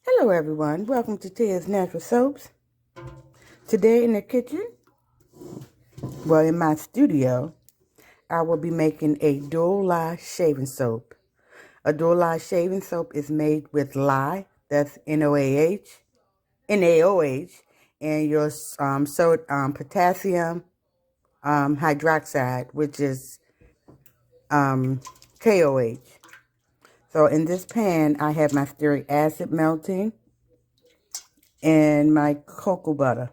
Hello everyone, welcome to Tia's Natural Soaps. Today in the kitchen, well in my studio, I will be making a dual lye shaving soap. A dual lye shaving soap is made with lye, that's NaOH, and your potassium hydroxide, which is KOH. So in this pan, I have my stearic acid melting and my cocoa butter.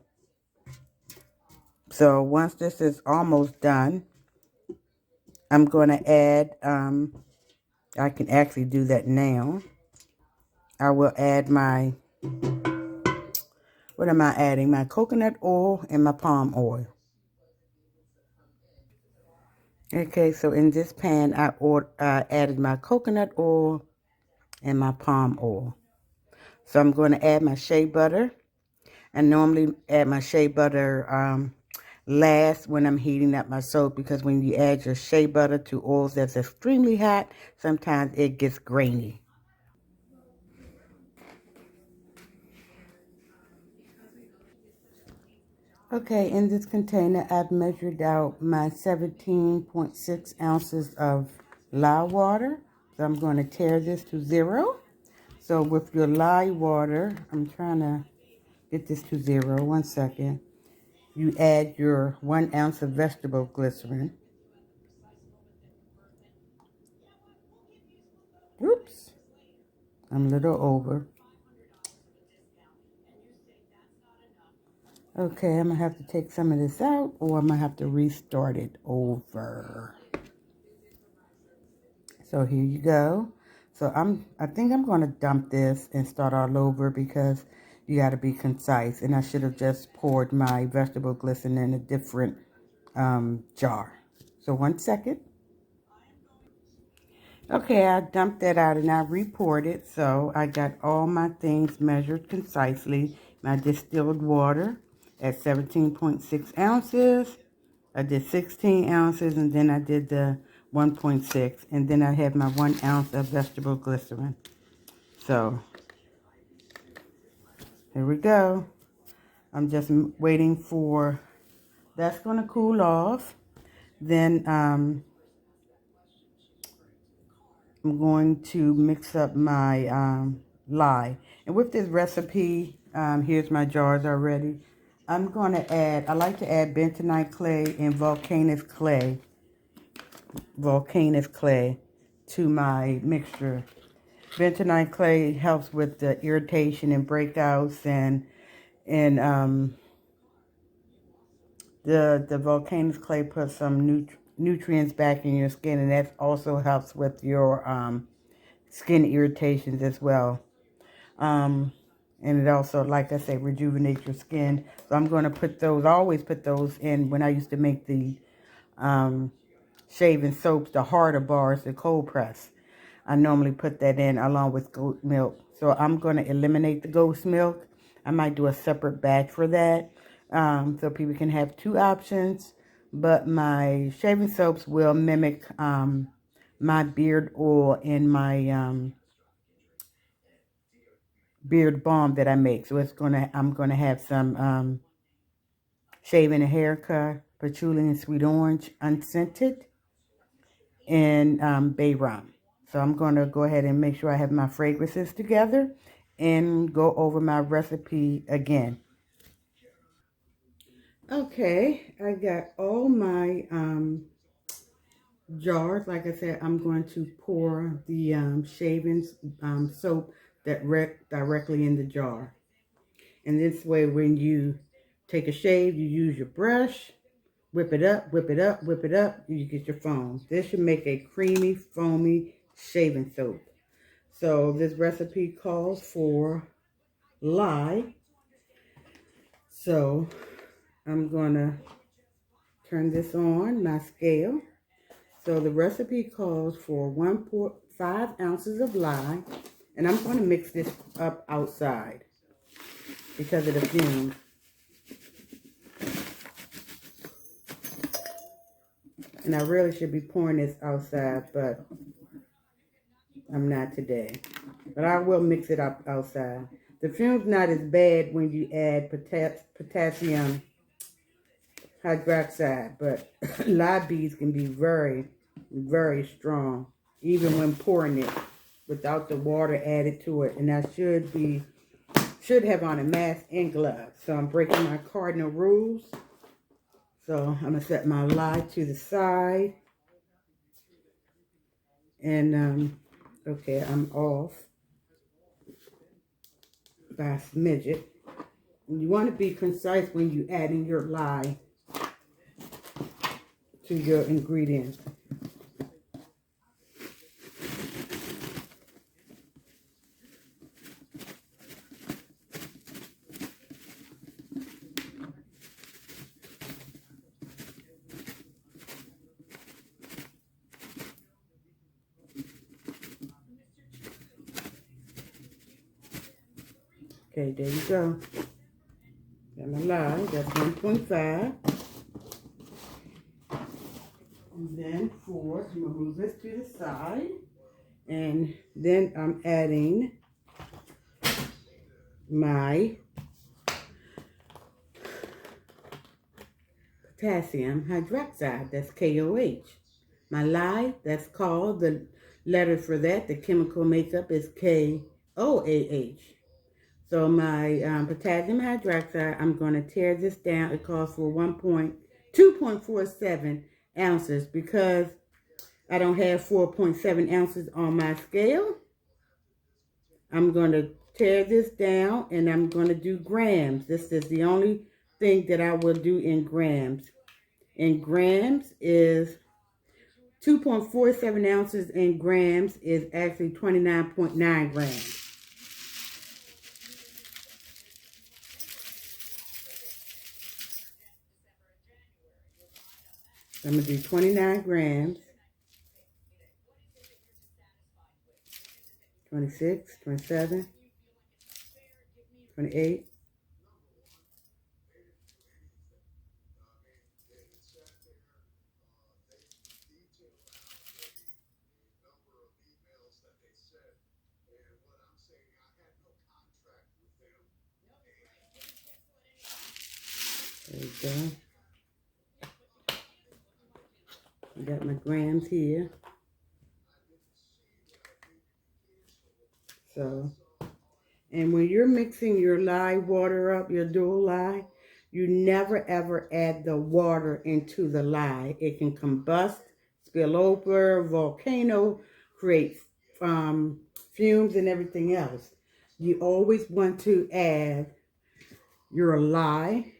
So once this is almost done, I'm going to add, I can actually do that now. I will add what am I adding? My coconut oil and my palm oil. Okay, so in this pan, I added my coconut oil and my palm oil. So I'm going to add my shea butter. I normally add my shea butter last when I'm heating up my soap, because when you add your shea butter to oils that's extremely hot, sometimes it gets grainy. Okay, in this container, I've measured out my 17.6 ounces of lye water. So I'm going to tare this to 0. So with your lye water, I'm trying to get this to 0. 1 second. You add your 1 ounce of vegetable glycerin. Oops, I'm a little over. Okay, I'm going to have to take some of this out, or I'm going to have to restart it over. So here you go. So I think I'm going to dump this and start all over, because you got to be concise. And I should have just poured my vegetable glycerin in a different jar. So 1 second. Okay, I dumped that out and I re-poured it. So I got all my things measured concisely. My distilled water at 17.6 ounces. I did 16 ounces, and then I did the 1.6, and then I had my 1 ounce of vegetable glycerin. So here we go. I'm just waiting for that's going to cool off. Then I'm going to mix up my lye. And with this recipe, here's my jars already. I'm going to add, I like to add bentonite clay and volcanic clay to my mixture. Bentonite clay helps with the irritation and breakouts, and the volcanic clay puts some nutrients back in your skin, and that also helps with your skin irritations as well. And it also, like I say, rejuvenates your skin. So I'm going to put those, I always put those in when I used to make the shaving soaps, the harder bars, the cold press. I normally put that in along with goat milk. So I'm going to eliminate the goat's milk. I might do a separate batch for that, so people can have 2 options. But my shaving soaps will mimic my beard oil and my beard balm that I make. So I'm gonna have some shaving and haircut, patchouli and sweet orange, unscented, and bay rum. So I'm going to go ahead and make sure I have my fragrances together and go over my recipe again. Okay, I got all my jars. Like I said, I'm going to pour the shaving soap directly in the jar. And this way, when you take a shave, you use your brush, whip it up, whip it up, whip it up, and you get your foam. This should make a creamy, foamy shaving soap. So this recipe calls for lye. So I'm gonna turn this on, my scale. So the recipe calls for 1.5 ounces of lye, and I'm going to mix this up outside because of the fumes. And I really should be pouring this outside, but I'm not today. But I will mix it up outside. The fume's not as bad when you add potassium hydroxide, but lye beads can be very, very strong, even when pouring it without the water added to it. And I should have on a mask and gloves. So I'm breaking my cardinal rules. So I'm gonna set my lye to the side. And okay, I'm off by a smidget. You want to be concise when you adding your lye to your ingredients. Okay, there you go. Got my lye, that's 1.5. And then I'm gonna move this to the side. And then I'm adding my potassium hydroxide, that's KOH. My lye, that's called, the letter for that, the chemical makeup is KOAH. So my potassium hydroxide, I'm going to tear this down. It calls for 2.47 ounces because I don't have 4.7 ounces on my scale. I'm going to tear this down and I'm going to do grams. This is the only thing that I will do in grams. In grams is 2.47 ounces in grams is actually 29.9 grams. I'm going to do 29 grams. 26, 27, 28. There you go. I got my grams here. So, and when you're mixing your lye water up, your dual lye, you never ever add the water into the lye. It can combust, spill over, volcano, create fumes and everything else. You always want to add your lye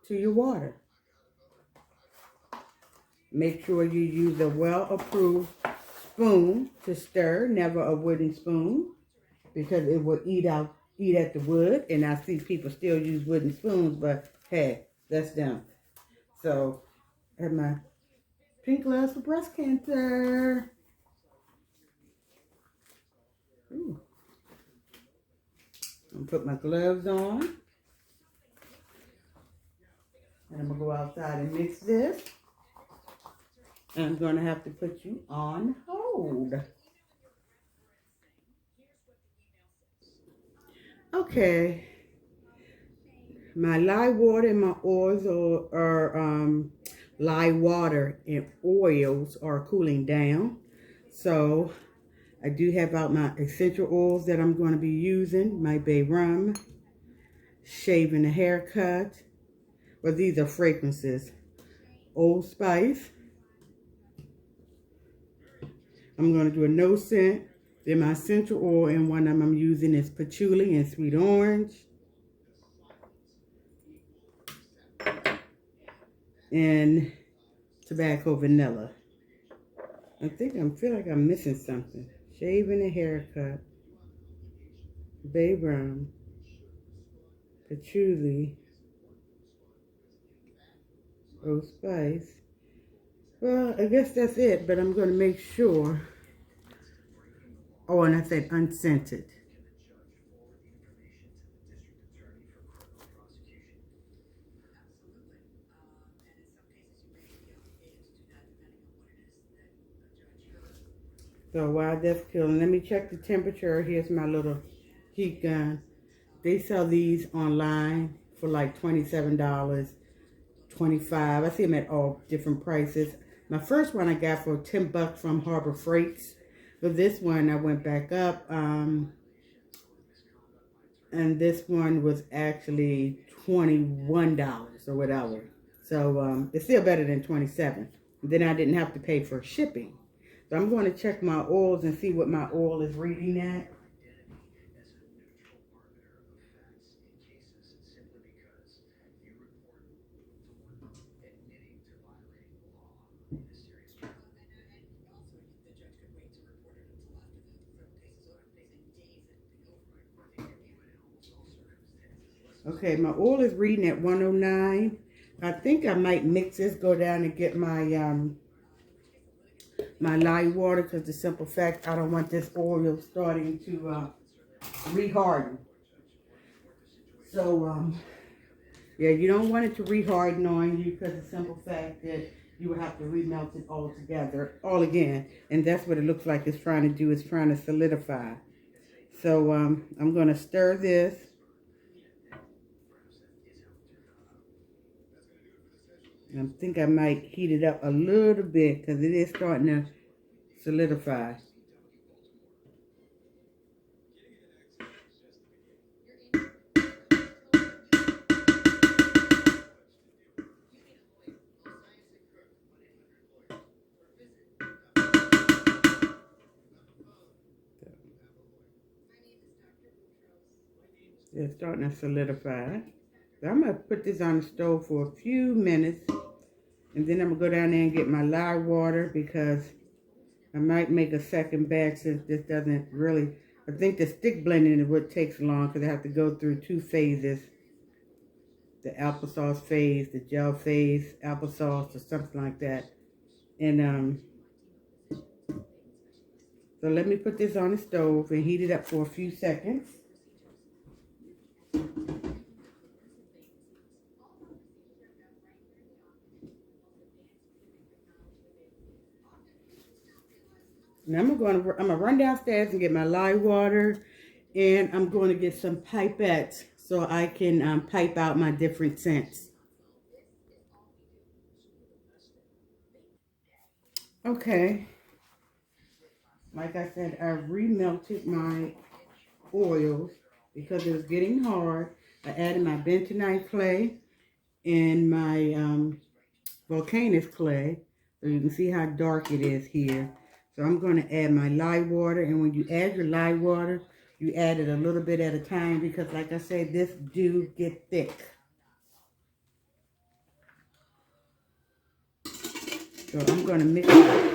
to your water. Make sure you use a well-approved spoon to stir, never a wooden spoon, because it will eat at the wood. And I see people still use wooden spoons, but hey, that's them. So, I have my pink gloves for breast cancer. Ooh. I'm gonna put my gloves on. And I'm gonna go outside and mix this. And I'm gonna have to put you on hold. Okay. My lye water and my oils are lye water and oils are cooling down. So I do have out my essential oils that I'm going to be using. My bay rum, shaving a haircut. Well, these are fragrances. Old Spice. I'm going to do a no scent. Then my essential oil, and one of them I'm using is patchouli and sweet orange. And tobacco vanilla. I feel like I'm missing something. Shaving a haircut. Bay rum. Patchouli. Old Spice. Well, I guess that's it, but I'm going to make sure. Oh, and I said unscented. So while that's cooling, let me check the temperature. Here's my little heat gun. They sell these online for like $27, $25. I see them at all different prices. My first one I got for 10 bucks from Harbor Freights. But this one I went back up, and this one was actually $21 or whatever. So it's still better than 27. Then I didn't have to pay for shipping. So I'm going to check my oils and see what my oil is reading at. Okay, my oil is reading at 109. I think I might mix this, go down and get my my lye water, because the simple fact I don't want this oil starting to reharden. So yeah, you don't want it to reharden on you, because the simple fact that you will have to remelt it all together, all again. And that's what it looks like it's trying to do, is trying to solidify. So I'm going to stir this. I think I might heat it up a little bit, because it is starting to solidify. It's starting to solidify. So I'm going to put this on the stove for a few minutes. And then I'm going to go down there and get my lye water, because I might make a second batch, since this doesn't really... I think the stick blending is what takes long, because I have to go through 2 phases. The applesauce phase, the gel phase, applesauce, or something like that. And so let me put this on the stove and heat it up for a few seconds. Now I'm gonna run downstairs and get my lye water, and I'm going to get some pipettes so I can pipe out my different scents. Okay, like I said, I remelted my oils because it was getting hard. I added my bentonite clay and my volcanic clay, so you can see how dark it is here. So I'm going to add my lye water, and when you add your lye water, you add it a little bit at a time, because like I said, this do get thick. So I'm going to mix it.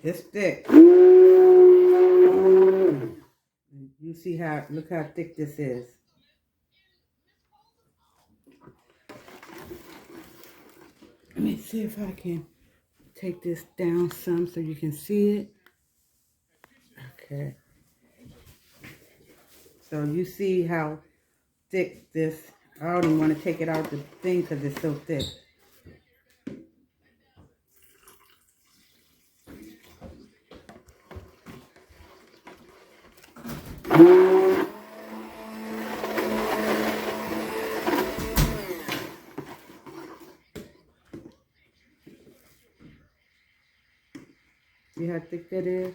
It's thick. You see how, look how thick this is. Let me see if I can take this down some so you can see it. Okay. So you see how thick this, I don't even want to take it out the thing because it's so thick. See how thick that is?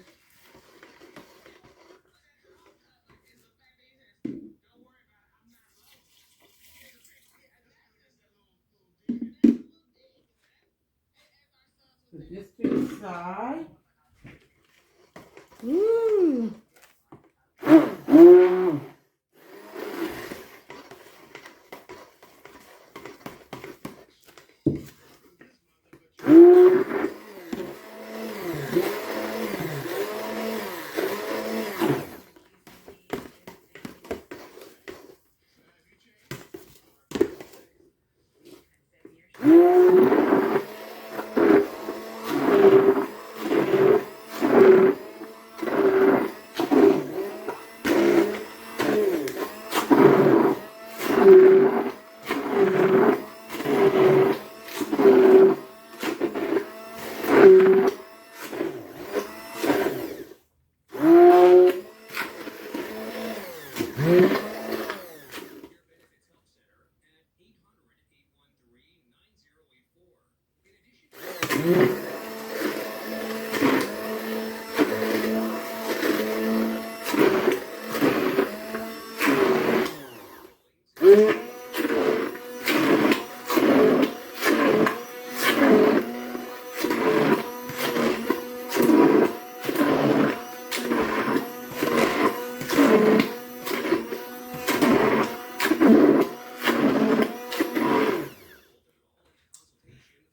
Put this to the side. Woo!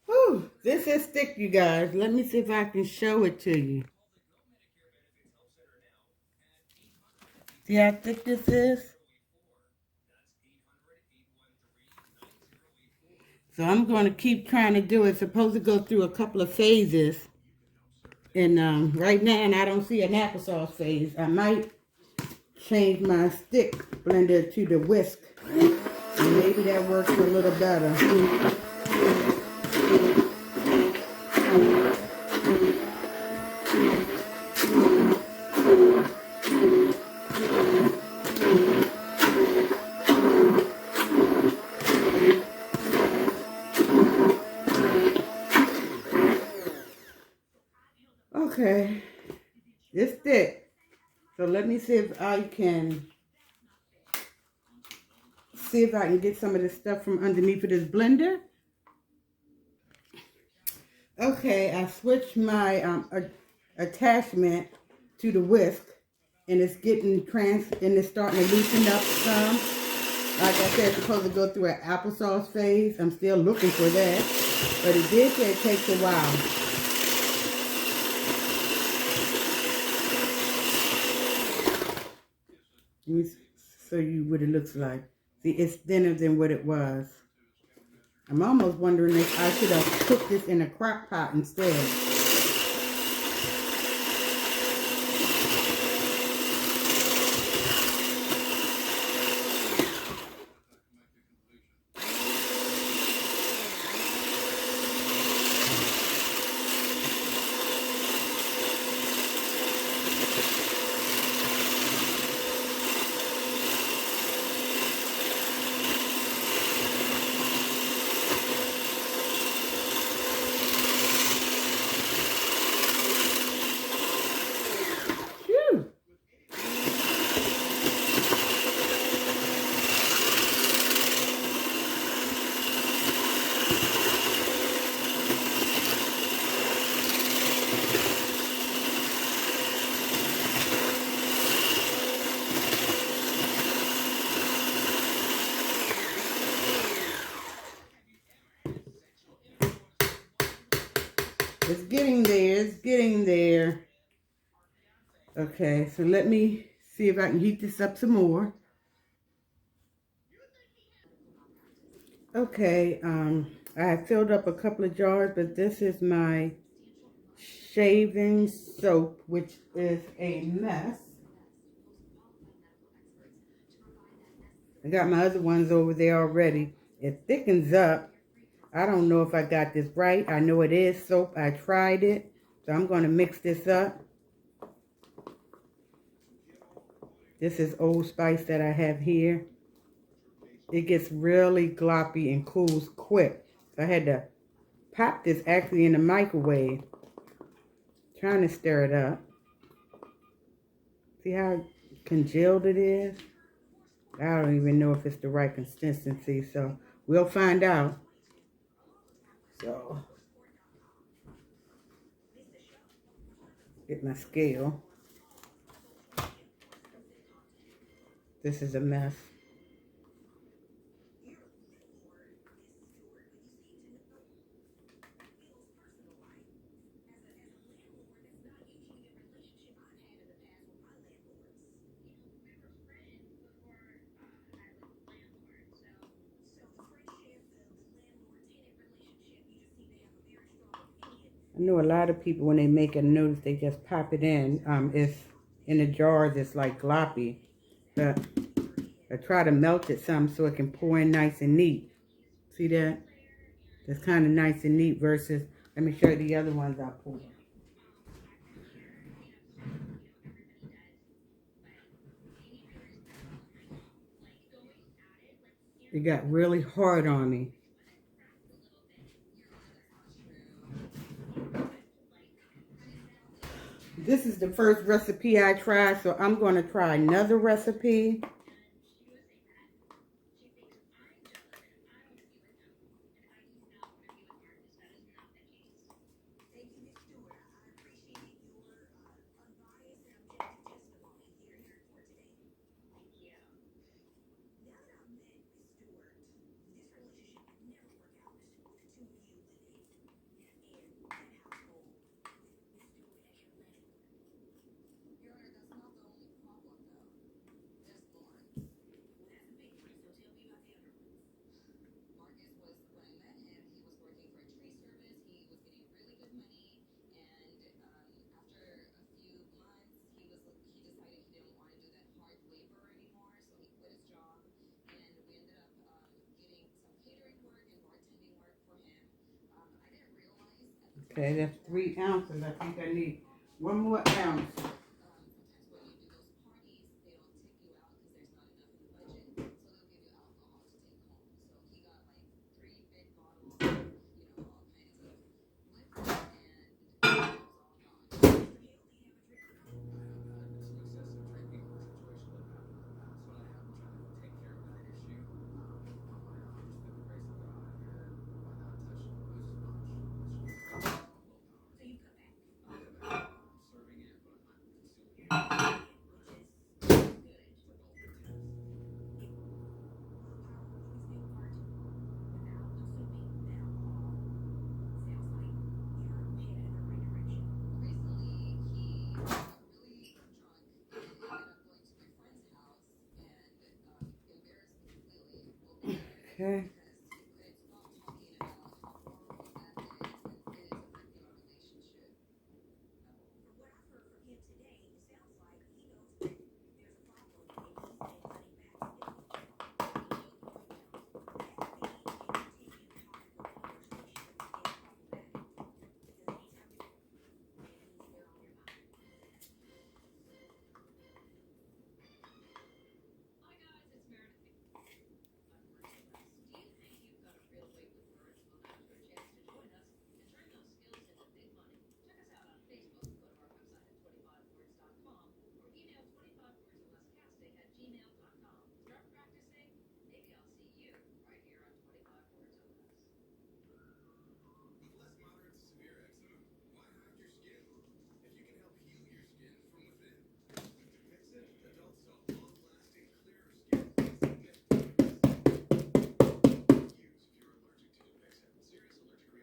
Whew, this is thick, you guys. Let me see if I can show it to you. See how thick this is? So I'm going to keep trying to do it. It's supposed to go through a couple of phases. And right now, and I don't see an applesauce phase. I might change my stick blender to the whisk. And maybe that works a little better. Okay, it's thick. So let me see if I can get some of this stuff from underneath of this blender. Okay, I switched my attachment to the whisk, and it's it's starting to loosen up some. Like I said, it's supposed to go through an applesauce phase. I'm still looking for that, but it did say it takes a while. Let me show you what it looks like. See, it's thinner than what it was. I'm almost wondering if I should have cooked this in a crock pot instead. It's getting there. It's getting there. Okay, so let me see if I can heat this up some more. Okay, I have filled up a couple of jars, but this is my shaving soap, which is a mess. I got my other ones over there already. It thickens up. I don't know if I got this right. I know it is soap. I tried it. So I'm going to mix this up. This is Old Spice that I have here. It gets really gloppy and cools quick. So I had to pop this actually in the microwave. Trying to stir it up. See how congealed it is? I don't even know if it's the right consistency. So we'll find out. So get my scale. This is a mess. I know a lot of people, when they make a noodles, they just pop it in. It's in the jars, it's like gloppy. But I try to melt it some so it can pour in nice and neat. See that? It's kind of nice and neat versus, let me show you the other ones I poured. It got really hard on me. This is the first recipe I tried, so I'm going to try another recipe. Okay, that's 3 ounces. I think I need 1 more ounce. Okay.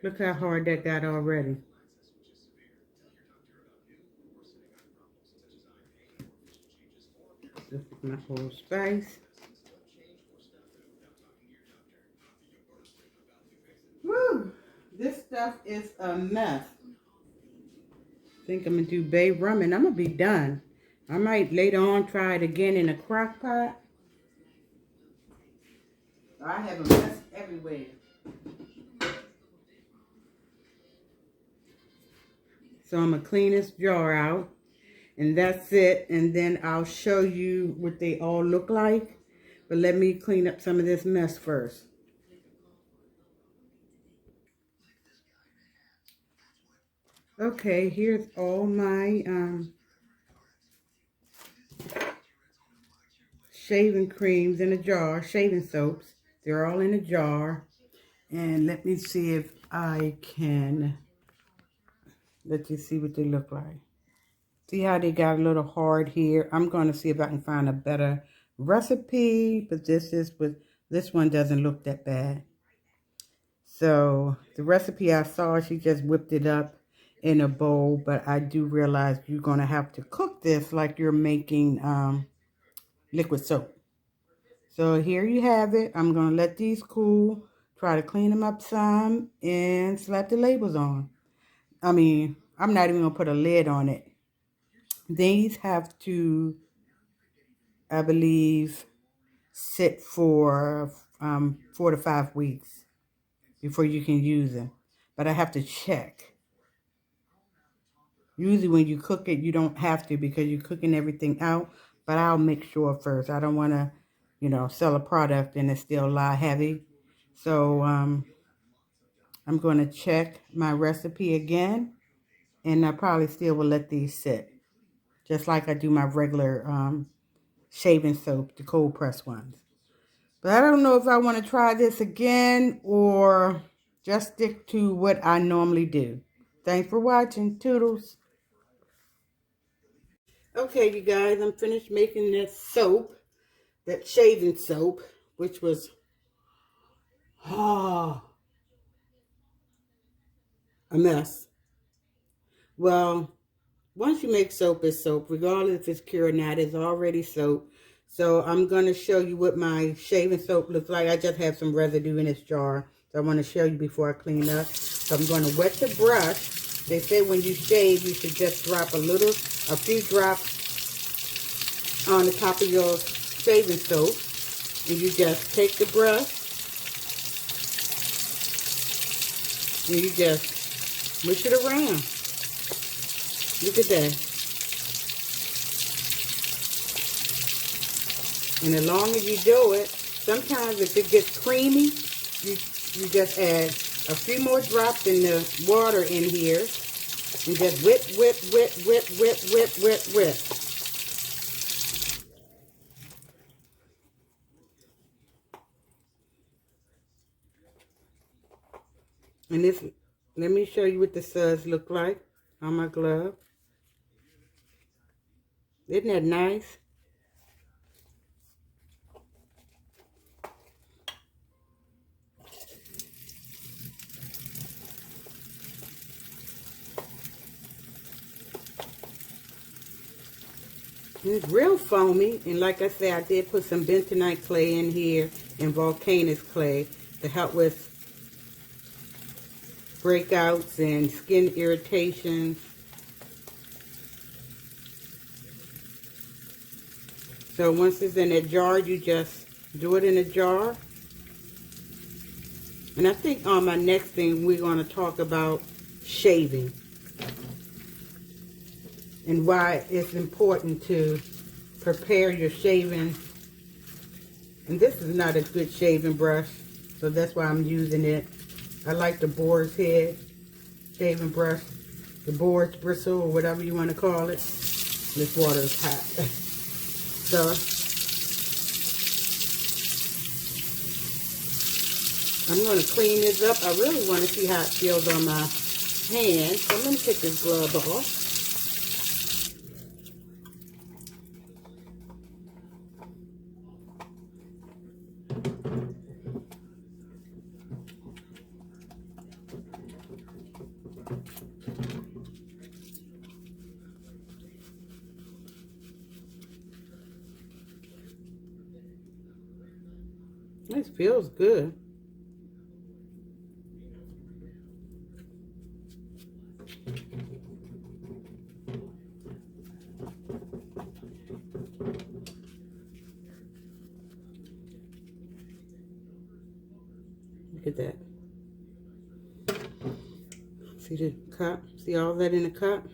Look how hard that got already. This is my whole spice. Woo! This stuff is a mess. I think I'm going to do bay rum and I'm going to be done. I might later on try it again in a crock pot. I have a mess everywhere. So I'm going to clean this jar out. And that's it. And then I'll show you what they all look like. But let me clean up some of this mess first. Okay, here's all my shaving creams in a jar, shaving soaps. They're all in a jar. And let me see if I can let you see what they look like. See how they got a little hard here? I'm going to see if I can find a better recipe, but this one doesn't look that bad. So the recipe I saw, she just whipped it up in a bowl, but I do realize you're going to have to cook this like you're making liquid soap. So here you have it. I'm going to let these cool, try to clean them up some, and slap the labels on. I mean, I'm not even going to put a lid on it. These have to, I believe, sit for 4 to 5 weeks before you can use them. But I have to check. Usually when you cook it, you don't have to because you're cooking everything out. But I'll make sure first. I don't want to, sell a product and it's still lie heavy. So I'm going to check my recipe again. And I probably still will let these sit. just like I do my regular shaving soap, the cold press ones. But I don't know if I want to try this again or just stick to what I normally do. Thanks for watching. Toodles. Okay, you guys, I'm finished making that soap, that shaving soap, which was a mess. Well, once you make soap, it's soap. Regardless if it's pure or not, it's already soap. So I'm going to show you what my shaving soap looks like. I just have some residue in this jar. So I want to show you before I clean up. So I'm going to wet the brush. They say when you shave, you should just drop a few drops on the top of your shaving soap. And you just take the brush. And you just mush it around. Look at that. And the longer you do it, sometimes if it gets creamy, you just add a few more drops in the water in here. And just whip, whip, whip, whip, whip, whip, whip, whip. And this, let me show you what the suds look like on my glove. Isn't that nice? It's real foamy, and like I said, I did put some bentonite clay in here and volcanic clay to help with breakouts and skin irritations. So once it's in a jar, you just do it in a jar. And I think on my next thing, we're going to talk about shaving and why it's important to prepare your shaving. And this is not a good shaving brush, so that's why I'm using it. I like the boar's head shaving brush, the boar's bristle, or whatever you want to call it. This water is hot. So I'm going to clean this up. I really want to see how it feels on my hand. So let me take this glove off. This feels good. Look at that. See the cup? See all that in the cup?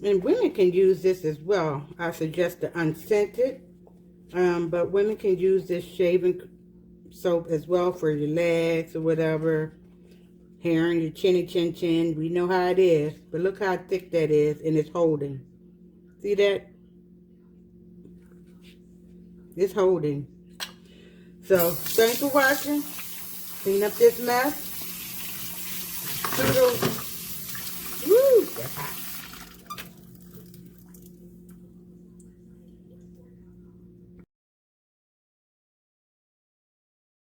And women can use this as well. I suggest the Unscented, but women can use this shaving soap as well for your legs or whatever. Hair on your chinny chin chin. We know how it is, but look how thick that is, and it's holding. See that? It's holding. So, thanks for watching. Clean up this mess. Toodles. Woo! That's hot.